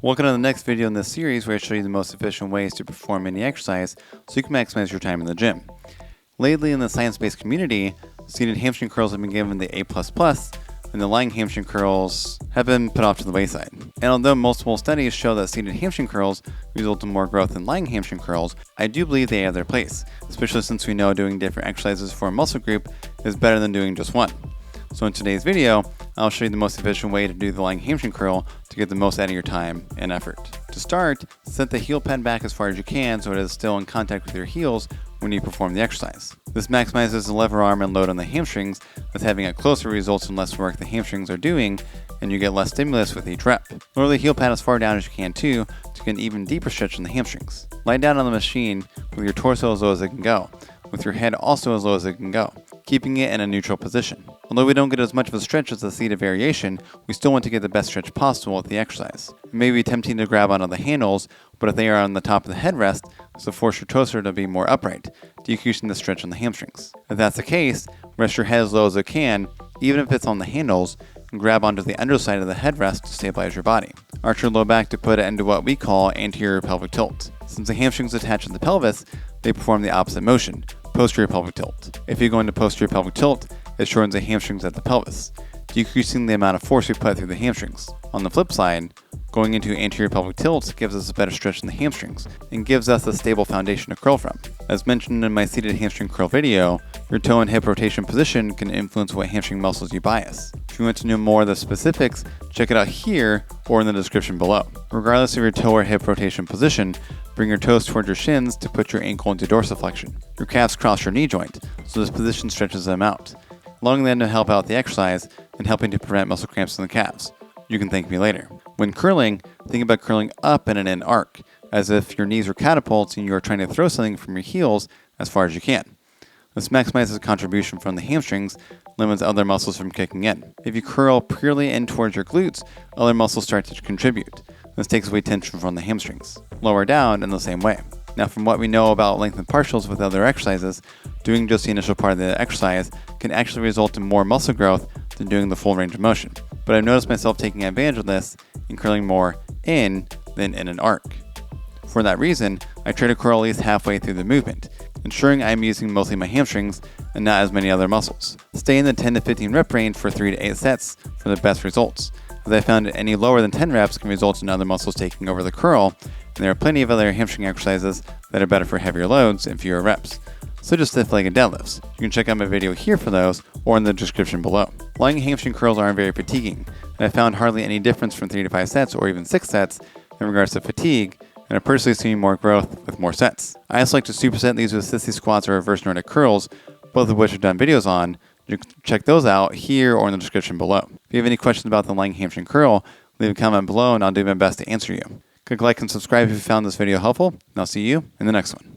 Welcome to the next video in this series where I show you the most efficient ways to perform any exercise so you can maximize your time in the gym. Lately in the science-based community, seated hamstring curls have been given the A++, and the lying hamstring curls have been put off to the wayside. And although multiple studies show that seated hamstring curls result in more growth than lying hamstring curls, I do believe they have their place, especially since we know doing different exercises for a muscle group is better than doing just one. So in today's video, I'll show you the most efficient way to do the lying hamstring curl to get the most out of your time and effort. To start, set the heel pad back as far as you can so it is still in contact with your heels when you perform the exercise. This maximizes the lever arm and load on the hamstrings, as having it closer results in less work the hamstrings are doing, and you get less stimulus with each rep. Lower the heel pad as far down as you can too, to get an even deeper stretch in the hamstrings. Lie down on the machine with your torso as low as it can go, with your head also as low as it can go, keeping it in a neutral position. Although we don't get as much of a stretch as the seated variation, we still want to get the best stretch possible with the exercise. It may be tempting to grab onto the handles, but if they are on the top of the headrest, this will force your torso to be more upright, decreasing the stretch on the hamstrings. If that's the case, rest your head as low as it can, even if it's on the handles, and grab onto the underside of the headrest to stabilize your body. Arch your low back to put it into what we call anterior pelvic tilt. Since the hamstrings attach to the pelvis, they perform the opposite motion, posterior pelvic tilt. If you go into posterior pelvic tilt, it shortens the hamstrings at the pelvis, decreasing the amount of force we put through the hamstrings. On the flip side, going into anterior pelvic tilt gives us a better stretch in the hamstrings and gives us a stable foundation to curl from. As mentioned in my seated hamstring curl video, your toe and hip rotation position can influence what hamstring muscles you bias. If you want to know more of the specifics, check it out here or in the description below. Regardless of your toe or hip rotation position, bring your toes towards your shins to put your ankle into dorsiflexion. Your calves cross your knee joint, so this position stretches them out, allowing them to help out the exercise and helping to prevent muscle cramps in the calves. You can thank me later. When curling, think about curling up in an in arc, as if your knees are catapults and you are trying to throw something from your heels as far as you can. This maximizes contribution from the hamstrings, limits other muscles from kicking in. If you curl purely in towards your glutes, other muscles start to contribute. This takes away tension from the hamstrings. Lower down in the same way. Now, from what we know about lengthened partials with other exercises, doing just the initial part of the exercise can actually result in more muscle growth than doing the full range of motion. But I've noticed myself taking advantage of this and curling more in than in an arc. For that reason, I try to curl at least halfway through the movement, ensuring I'm using mostly my hamstrings and not as many other muscles. Stay in the 10 to 15 rep range for 3 to 8 sets for the best results, as I found that any lower than 10 reps can result in other muscles taking over the curl, and there are plenty of other hamstring exercises that are better for heavier loads and fewer reps, such as stiff-legged deadlifts. You can check out my video here for those or in the description below. Lying hamstring curls aren't very fatiguing, and I found hardly any difference from 3 to 5 sets or even 6 sets in regards to fatigue, and I've personally seen more growth with more sets. I also like to superset these with sissy squats or reverse Nordic curls, both of which I've done videos on. You can check those out here or in the description below. If you have any questions about the lying hamstring curl, leave a comment below and I'll do my best to answer you. Click like and subscribe if you found this video helpful, and I'll see you in the next one.